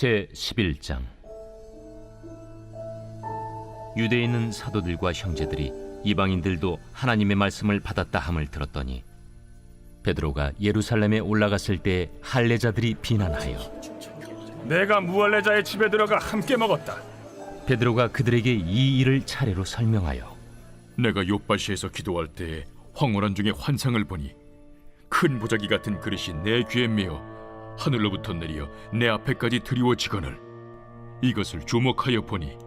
제11장. 유대에 있는 사도들과 형제들이 이방인들도 하나님의 말씀을 받았다 함을 들었더니 베드로가 예루살렘에 올라갔을 때 할례자들이 비난하여 내가 무할례자의 집에 들어가 함께 먹었다. 베드로가 그들에게 이 일을 차례로 설명하여 내가 욥바시에서 기도할 때 황홀한 중에 환상을 보니 큰 보자기 같은 그릇이 내 귀에 메어 하늘로부터 내려 내 앞에까지 드리워지거늘 이것을 주목하여 보니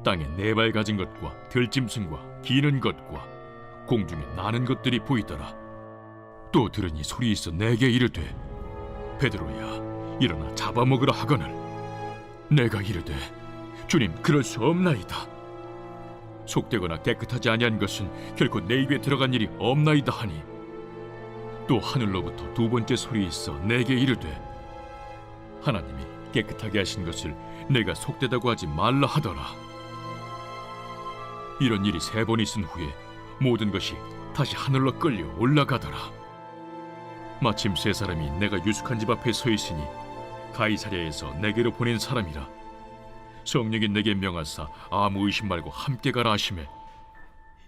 땅에 네 발 가진 것과 들짐승과 기는 것과 공중에 나는 것들이 보이더라. 또 들으니 소리 있어 내게 이르되 베드로야 일어나 잡아먹으라 하거늘 내가 이르되 주님 그럴 수 없나이다. 속되거나 깨끗하지 아니한 것은 결코 내 입에 들어간 일이 없나이다 하니 또 하늘로부터 두 번째 소리 있어 내게 이르되 하나님이 깨끗하게 하신 것을 내가 속되다고 하지 말라 하더라. 이런 일이 세 번 있은 후에 모든 것이 다시 하늘로 끌려 올라가더라. 마침 세 사람이 내가 유숙한 집 앞에 서 있으니 가이사랴에서 내게로 보낸 사람이라. 성령이 내게 명하사 아무 의심 말고 함께 가라 하시매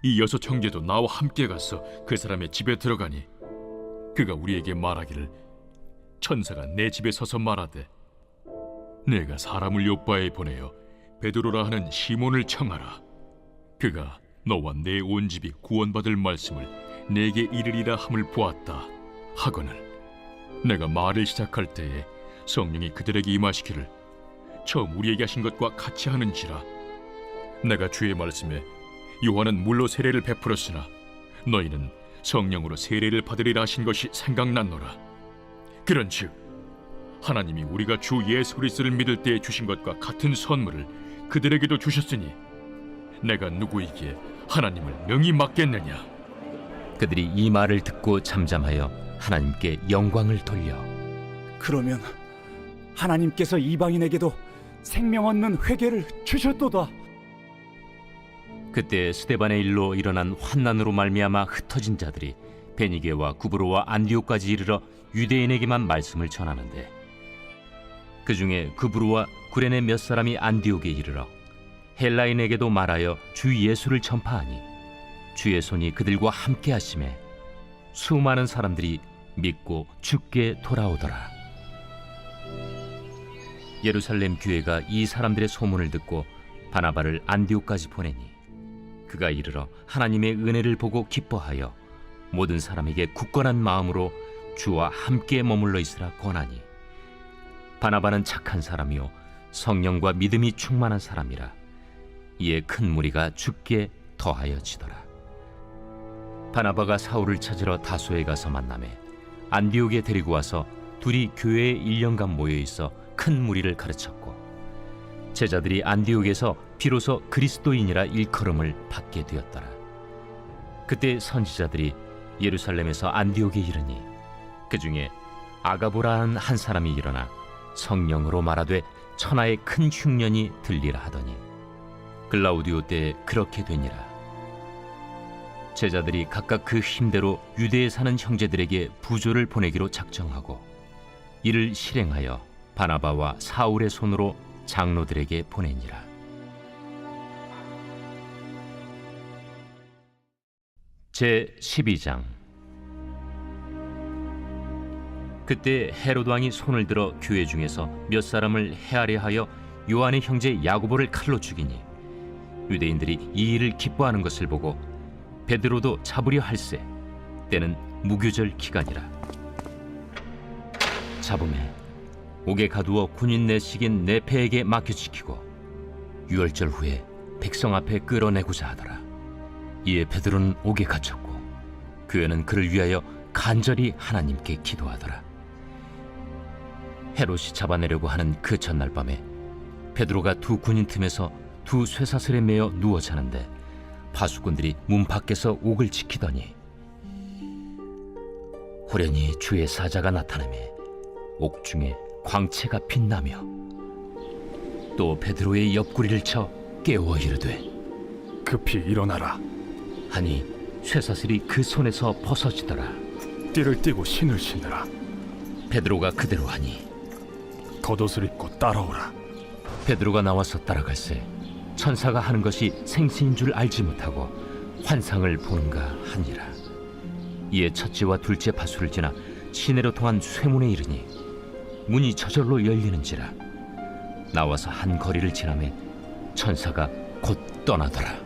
이 여섯 형제도 나와 함께 가서 그 사람의 집에 들어가니 그가 우리에게 말하기를 천사가 내 집에 서서 말하되 내가 사람을 요바에 보내어 베드로라 하는 시몬을 청하라. 그가 너와 내 온 집이 구원받을 말씀을 내게 이르리라 함을 보았다 하거늘 내가 말을 시작할 때에 성령이 그들에게 임하시기를 처음 우리에게 하신 것과 같이 하는지라. 내가 주의 말씀에 요한은 물로 세례를 베풀었으나 너희는 성령으로 세례를 받으리라 하신 것이 생각났노라. 그런즉 하나님이 우리가 주 예수 그리스도를 믿을 때에 주신 것과 같은 선물을 그들에게도 주셨으니 내가 누구이기에 하나님을 능히 맡겠느냐. 그들이 이 말을 듣고 잠잠하여 하나님께 영광을 돌려 그러면 하나님께서 이방인에게도 생명 얻는 회개를 주셨도다. 그때 스데반의 일로 일어난 환난으로 말미암아 흩어진 자들이 베니게와 구브로와 안디옥까지 이르러 유대인에게만 말씀을 전하는데 그 중에 구브로와 구레네 몇 사람이 안디옥에 이르러 헬라인에게도 말하여 주 예수를 전파하니 주의 손이 그들과 함께 하심에 수많은 사람들이 믿고 주께 돌아오더라. 예루살렘 교회가 이 사람들의 소문을 듣고 바나바를 안디옥까지 보내니 그가 이르러 하나님의 은혜를 보고 기뻐하여 모든 사람에게 굳건한 마음으로 주와 함께 머물러 있으라 권하니 바나바는 착한 사람이요 성령과 믿음이 충만한 사람이라. 이에 큰 무리가 주께 더하여지더라. 바나바가 사울을 찾으러 다소에 가서 만나매 안디옥에 데리고 와서 둘이 교회에 1년간 모여 있어 큰 무리를 가르쳤고 제자들이 안디옥에서 비로소 그리스도인이라 일컬음을 받게 되었더라. 그때 선지자들이 예루살렘에서 안디옥에 이르니 그 중에 아가보라는 한 사람이 일어나 성령으로 말하되 천하의 큰 흉년이 들리라 하더니 글라우디오 때에 그렇게 되니라. 제자들이 각각 그 힘대로 유대에 사는 형제들에게 부조를 보내기로 작정하고 이를 실행하여 바나바와 사울의 손으로 장로들에게 보내니라. 제12장. 그때 헤롯 왕이 손을 들어 교회 중에서 몇 사람을 해하려 하여 요한의 형제 야고보를 칼로 죽이니 유대인들이 이 일을 기뻐하는 것을 보고 베드로도 잡으려 할세 때는 무교절 기간이라. 잡음에 옥에 가두어 군인 내식인 네페에게 맡겨지키고 유월절 후에 백성 앞에 끌어내고자 하더라. 이에 베드로는 옥에 갇혔고 교회는 그를 위하여 간절히 하나님께 기도하더라. 헤롯이 잡아내려고 하는 그 전날 밤에 베드로가 두 군인 틈에서 두 쇠사슬에 매어 누워 자는데 파수꾼들이 문 밖에서 옥을 지키더니 호련히 주의 사자가 나타나매 옥중에 광채가 빛나며 또 베드로의 옆구리를 쳐 깨워 이르되 급히 일어나라. 하니 쇠사슬이 그 손에서 벗어지더라. 띠를 띠고 신을 신으라. 베드로가 그대로 하니 겉옷을 입고 따라오라. 베드로가 나와서 따라갈새 천사가 하는 것이 생시인 줄 알지 못하고 환상을 보는가 하니라. 이에 첫째와 둘째 파수를 지나 시내로 통한 쇠문에 이르니 문이 저절로 열리는지라. 나와서 한 거리를 지나매 천사가 곧 떠나더라.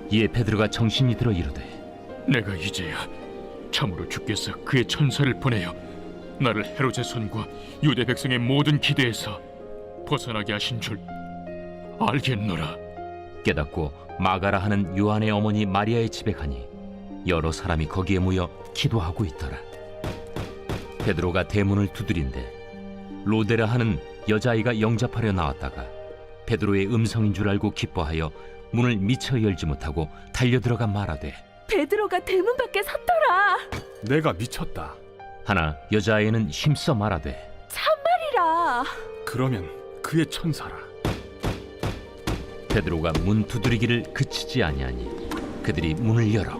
이에 베드로가 정신이 들어 이르되 내가 이제야 참으로 주께서 그의 천사를 보내어 나를 헤롯의 손과 유대 백성의 모든 기대에서 벗어나게 하신 줄 알겠노라. 깨닫고 마가라 하는 요한의 어머니 마리아의 집에 가니 여러 사람이 거기에 모여 기도하고 있더라. 베드로가 대문을 두드린데 로데라 하는 여자아이가 영접하려 나왔다가 베드로의 음성인 줄 알고 기뻐하여 문을 미처 열지 못하고 달려들어가 말하되 베드로가 대문 밖에 섰더라. 내가 미쳤다. 하나 여자아이는 힘써 말하되 참말이라. 그러면 그의 천사라. 베드로가 문 두드리기를 그치지 아니하니 그들이 문을 열어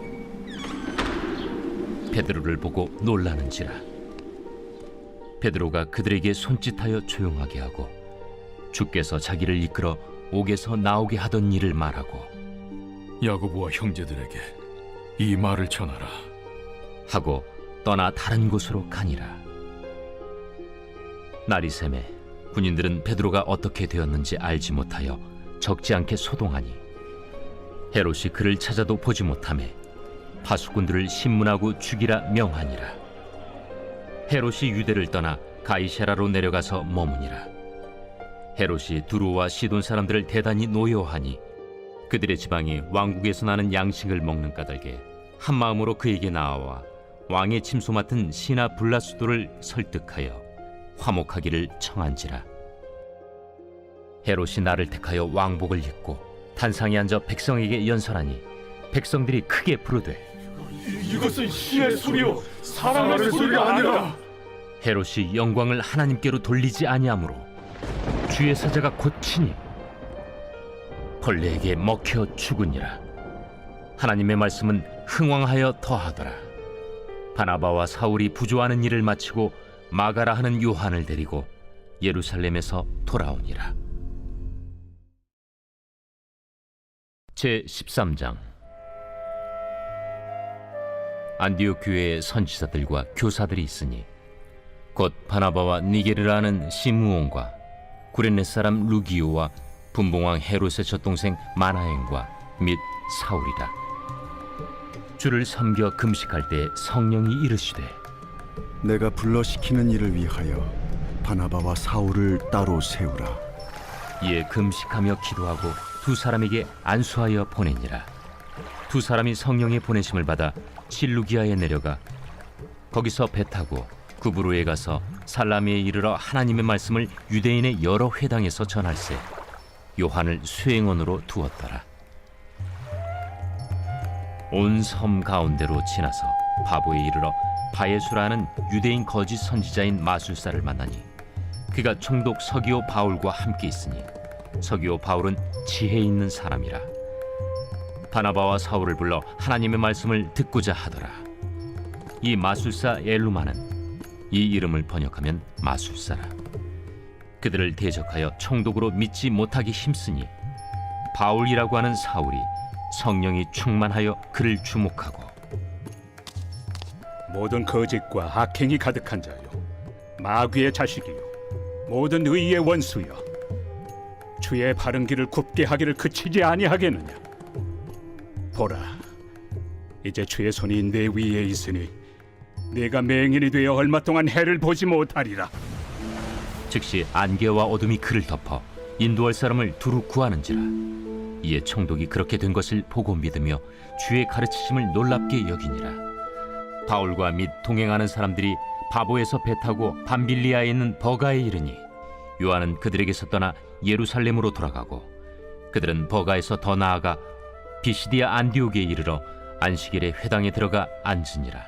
베드로를 보고 놀라는지라. 베드로가 그들에게 손짓하여 조용하게 하고 주께서 자기를 이끌어 옥에서 나오게 하던 일을 말하고 야고보와 형제들에게 이 말을 전하라. 하고 떠나 다른 곳으로 가니라. 날이 새매 군인들은 베드로가 어떻게 되었는지 알지 못하여 적지 않게 소동하니 헤롯이 그를 찾아도 보지 못하매 파수꾼들을 신문하고 죽이라 명하니라. 헤롯이 유대를 떠나 가이사라로 내려가서 머무니라. 헤롯이 두로와 시돈 사람들을 대단히 노여하니 그들의 지방이 왕국에서 나는 양식을 먹는 까닭에 한 마음으로 그에게 나아와 왕의 침소 맡은 시나 블라수도를 설득하여 화목하기를 청한지라. 헤롯이 나를 택하여 왕복을 입고 단상에 앉아 백성에게 연설하니 백성들이 크게 부르되 이것은 신의 소리요 사람의 소리가 아니라. 헤롯이 영광을 하나님께로 돌리지 아니하므로 주의 사자가 곧 치니 벌레에게 먹혀 죽으니라. 하나님의 말씀은 흥왕하여 더하더라. 바나바와 사울이 부조하는 일을 마치고 마가라 하는 요한을 데리고 예루살렘에서 돌아오니라. 제 13장. 안디옥 교회에 선지자들과 교사들이 있으니 곧 바나바와 니게르라 하는 시므온과 구레네 사람 루기오와 분봉왕 헤롯의 젖동생 마나엔과 및 사울이라. 주를 섬겨 금식할 때 성령이 이르시되 내가 불러시키는 일을 위하여 바나바와 사울을 따로 세우라. 이에 금식하며 기도하고 두 사람에게 안수하여 보내니라. 두 사람이 성령의 보내심을 받아 실루기아에 내려가 거기서 배 타고 구브로에 가서 살라미에 이르러 하나님의 말씀을 유대인의 여러 회당에서 전할세 요한을 수행원으로 두었더라. 온 섬 가운데로 지나서 바보에 이르러 바예수라는 유대인 거짓 선지자인 마술사를 만나니 그가 총독 서기오 바울과 함께 있으니 서기오 바울은 지혜 있는 사람이라. 바나바와 사울을 불러 하나님의 말씀을 듣고자 하더라. 이 마술사 엘루마는 이 이름을 번역하면 마술사라. 그들을 대적하여 총독으로 믿지 못하기 힘쓰니 바울이라고 하는 사울이 성령이 충만하여 그를 주목하고 모든 거짓과 악행이 가득한 자요 마귀의 자식이요 모든 의의 원수여 주의 바른 길을 굽게 하기를 그치지 아니하겠느냐. 보라, 이제 주의 손이 내 위에 있으니 네가 맹인이 되어 얼마 동안 해를 보지 못하리라. 즉시 안개와 어둠이 그를 덮어 인도할 사람을 두루 구하는지라. 이에 총독이 그렇게 된 것을 보고 믿으며 주의 가르치심을 놀랍게 여기니라. 바울과 및 동행하는 사람들이 바보에서 배 타고 밤빌리아에 있는 버가에 이르니 요한은 그들에게서 떠나 예루살렘으로 돌아가고 그들은 버가에서 더 나아가 비시디아 안디옥에 이르러 안식일에 회당에 들어가 앉으니라.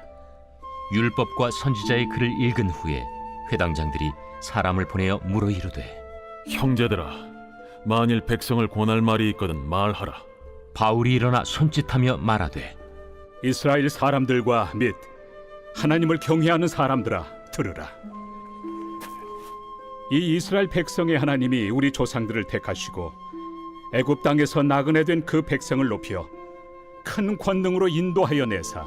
율법과 선지자의 글을 읽은 후에 회당장들이 사람을 보내어 물어 이르되 형제들아, 만일 백성을 권할 말이 있거든 말하라. 바울이 일어나 손짓하며 말하되 이스라엘 사람들과 및 하나님을 경외하는 사람들아, 들으라. 이 이스라엘 백성의 하나님이 우리 조상들을 택하시고 애굽 땅에서 나그네 된 그 백성을 높여 큰 권능으로 인도하여 내사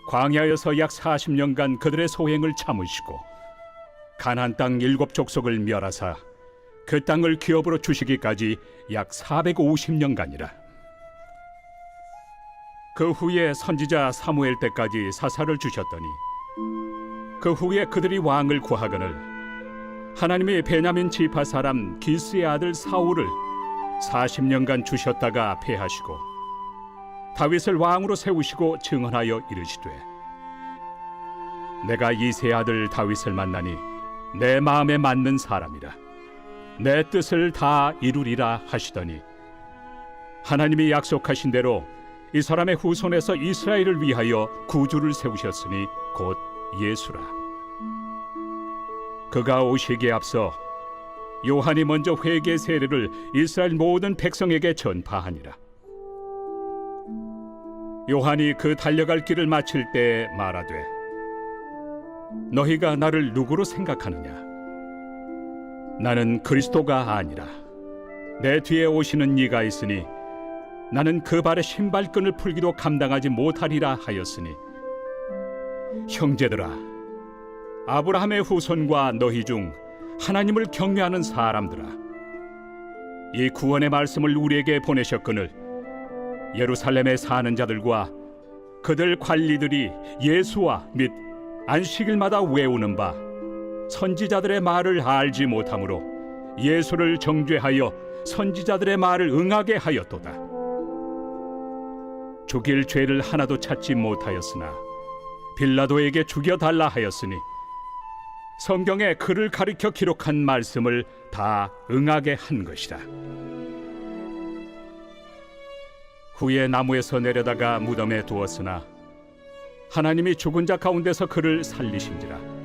광야에서 약 40년간 그들의 소행을 참으시고 가나안 땅 7족속을 멸하사 그 땅을 기업으로 주시기까지 약 450년간이라. 그 후에 선지자 사무엘 때까지 사사를 주셨더니 그 후에 그들이 왕을 구하거늘 하나님이 베냐민 지파 사람 기스의 아들 사울을 40년간 주셨다가 패하시고 다윗을 왕으로 세우시고 증언하여 이르시되 내가 이새의 아들 다윗을 만나니 내 마음에 맞는 사람이라 내 뜻을 다 이루리라 하시더니 하나님이 약속하신 대로 이 사람의 후손에서 이스라엘을 위하여 구주를 세우셨으니 곧 예수라. 그가 오시기에 앞서 요한이 먼저 회개 세례를 이스라엘 모든 백성에게 전파하니라. 요한이 그 달려갈 길을 마칠 때 말하되 너희가 나를 누구로 생각하느냐? 나는 그리스도가 아니라 내 뒤에 오시는 이가 있으니 나는 그 발의 신발끈을 풀기도 감당하지 못하리라 하였으니 형제들아 아브라함의 후손과 너희 중 하나님을 경외하는 사람들아 이 구원의 말씀을 우리에게 보내셨거늘 예루살렘에 사는 자들과 그들 관리들이 예수와 및 안식일마다 외우는 바 선지자들의 말을 알지 못하므로 예수를 정죄하여 선지자들의 말을 응하게 하였도다. 죽일 죄를 하나도 찾지 못하였으나 빌라도에게 죽여달라 하였으니 성경에 그를 가리켜 기록한 말씀을 다 응하게 한 것이다. 후에 나무에서 내려다가 무덤에 두었으나 하나님이 죽은 자 가운데서 그를 살리신지라.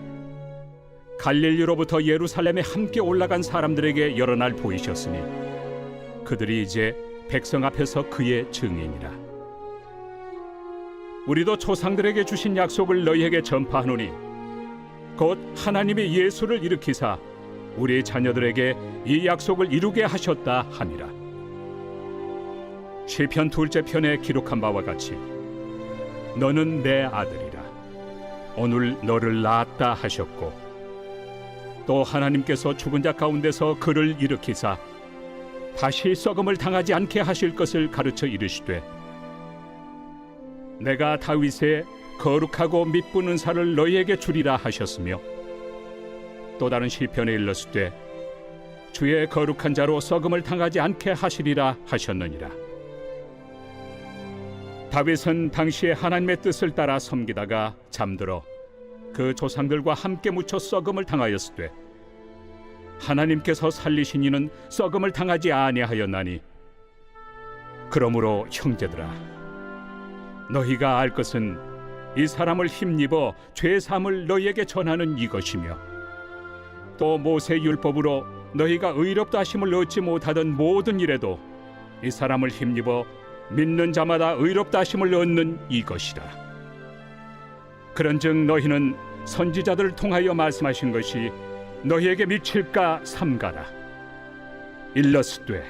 갈릴리로부터 예루살렘에 함께 올라간 사람들에게 여러 날 보이셨으니 그들이 이제 백성 앞에서 그의 증인이라. 우리도 조상들에게 주신 약속을 너희에게 전파하노니 곧 하나님이 예수를 일으키사 우리 자녀들에게 이 약속을 이루게 하셨다 함이라. 시편 2째 편에 기록한 바와 같이 너는 내 아들이라 오늘 너를 낳았다 하셨고 또 하나님께서 죽은 자 가운데서 그를 일으키사 다시 썩음을 당하지 않게 하실 것을 가르쳐 이르시되 내가 다윗의 거룩하고 미쁜 은사를 너희에게 주리라 하셨으며 또 다른 시편에 일렀으되 주의 거룩한 자로 썩음을 당하지 않게 하시리라 하셨느니라. 다윗은 당시에 하나님의 뜻을 따라 섬기다가 잠들어 그 조상들과 함께 묻혀 썩음을 당하였으되 하나님께서 살리신 이는 썩음을 당하지 아니하였나니 그러므로 형제들아 너희가 알 것은 이 사람을 힘입어 죄 사함을 너희에게 전하는 이것이며 또 모세 율법으로 너희가 의롭다 하심을 얻지 못하던 모든 일에도 이 사람을 힘입어 믿는 자마다 의롭다 하심을 얻는 이것이라. 그런즉 너희는 선지자들을 통하여 말씀하신 것이 너희에게 미칠까 삼가라. 일러스되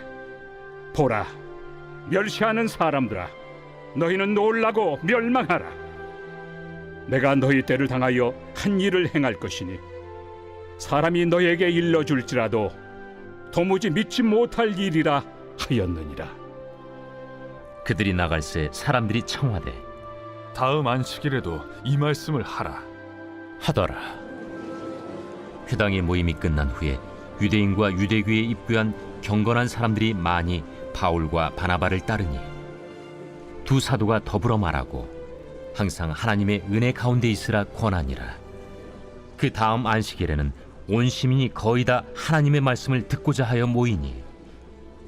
보라 멸시하는 사람들아 너희는 놀라고 멸망하라. 내가 너희 때를 당하여 한 일을 행할 것이니 사람이 너희에게 일러줄지라도 도무지 믿지 못할 일이라 하였느니라. 그들이 나갈새 사람들이 청하되 다음 안식일에도 이 말씀을 하라. 하더라. 회당의 모임이 끝난 후에 유대인과 유대교에 입부한 경건한 사람들이 많이 바울과 바나바를 따르니 두 사도가 더불어 말하고 항상 하나님의 은혜 가운데 있으라 권하니라. 그 다음 안식일에는 온 시민이 거의 다 하나님의 말씀을 듣고자 하여 모이니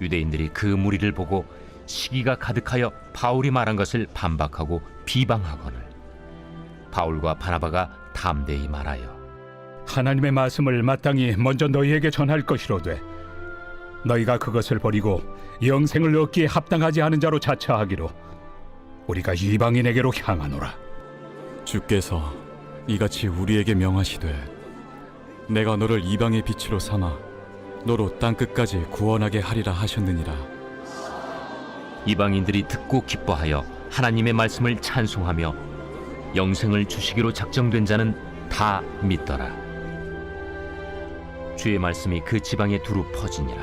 유대인들이 그 무리를 보고 시기가 가득하여 바울이 말한 것을 반박하고 비방하거늘 바울과 바나바가 담대히 말하여 하나님의 말씀을 마땅히 먼저 너희에게 전할 것이로되 너희가 그것을 버리고 영생을 얻기에 합당하지 않은 자로 자처하기로 우리가 이방인에게로 향하노라. 주께서 이같이 우리에게 명하시되 내가 너를 이방의 빛으로 삼아 너로 땅 끝까지 구원하게 하리라 하셨느니라. 이방인들이 듣고 기뻐하여 하나님의 말씀을 찬송하며 영생을 주시기로 작정된 자는 다 믿더라. 주의 말씀이 그 지방에 두루 퍼지니라.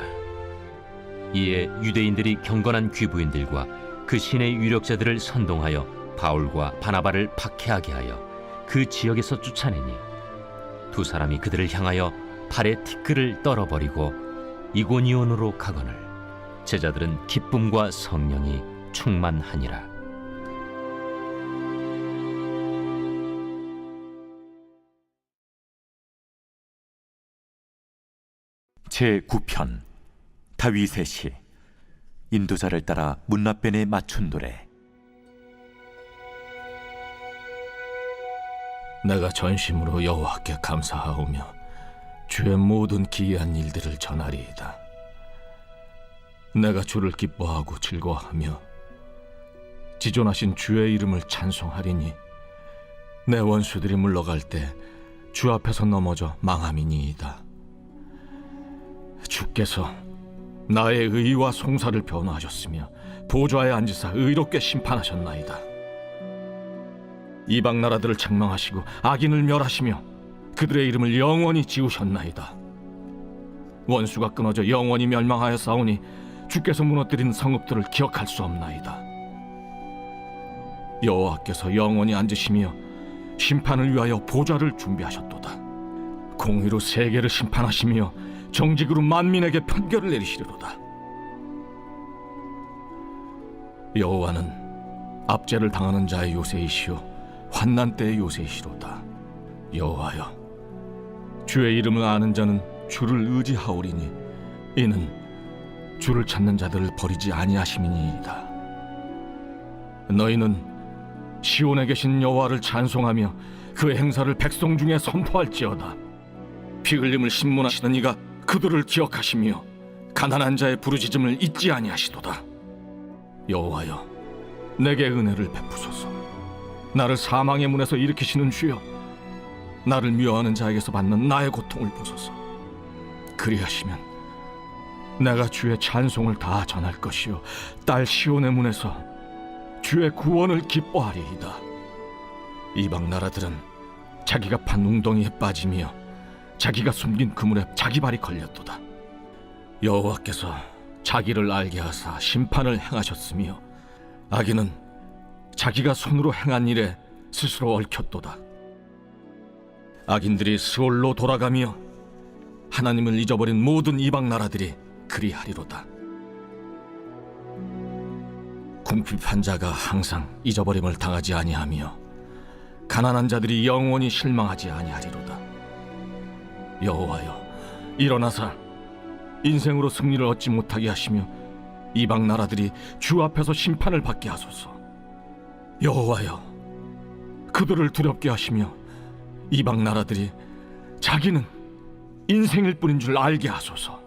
이에 유대인들이 경건한 귀부인들과 그 신의 유력자들을 선동하여 바울과 바나바를 박해하게 하여 그 지역에서 쫓아내니 두 사람이 그들을 향하여 발에 티끌을 떨어버리고 이고니온으로 가거늘 제자들은 기쁨과 성령이 충만하니라. 제9편 다윗의 시. 인도자를 따라 문라변에 맞춘 노래. 내가 전심으로 여호와께 감사하오며 주의 모든 기이한 일들을 전하리이다. 내가 주를 기뻐하고 즐거워하며 지존하신 주의 이름을 찬송하리니 내 원수들이 물러갈 때 주 앞에서 넘어져 망함이니이다. 주께서 나의 의와 송사를 변호하셨으며 보좌에 앉으사 의롭게 심판하셨나이다. 이방 나라들을 책망하시고 악인을 멸하시며 그들의 이름을 영원히 지우셨나이다. 원수가 끊어져 영원히 멸망하여 싸우니 주께서 무너뜨린 성읍들을 기억할 수 없나이다. 여호와께서 영원히 앉으시며 심판을 위하여 보좌를 준비하셨도다. 공의로 세계를 심판하시며 정직으로 만민에게 판결을 내리시리로다. 여호와는 압제를 당하는 자의 요새이시오 환난 때의 요새이시로다. 여호와여, 주의 이름을 아는 자는 주를 의지하오리니 이는 주를 찾는 자들을 버리지 아니하심이니이다. 너희는 시온에 계신 여호와를 찬송하며 그 행사를 백성 중에 선포할지어다. 피 흘림을 신문하시는 이가 그들을 기억하시며 가난한 자의 부르짖음을 잊지 아니하시도다. 여호와여, 내게 은혜를 베푸소서. 나를 사망의 문에서 일으키시는 주여, 나를 미워하는 자에게서 받는 나의 고통을 보소서. 그리하시면 내가 주의 찬송을 다 전할 것이요 딸 시온의 문에서 주의 구원을 기뻐하리이다. 이방 나라들은 자기가 판 웅덩이에 빠지며 자기가 숨긴 그물에 자기 발이 걸렸도다. 여호와께서 자기를 알게 하사 심판을 행하셨으며 악인은 자기가 손으로 행한 일에 스스로 얽혔도다. 악인들이 스올로 돌아가며 하나님을 잊어버린 모든 이방 나라들이 그리하리로다. 궁핍한 자가 항상 잊어버림을 당하지 아니하며 가난한 자들이 영원히 실망하지 아니하리로다. 여호와여, 일어나사 인생으로 승리를 얻지 못하게 하시며 이방 나라들이 주 앞에서 심판을 받게 하소서. 여호와여, 그들을 두렵게 하시며 이방 나라들이 자기는 인생일 뿐인 줄 알게 하소서.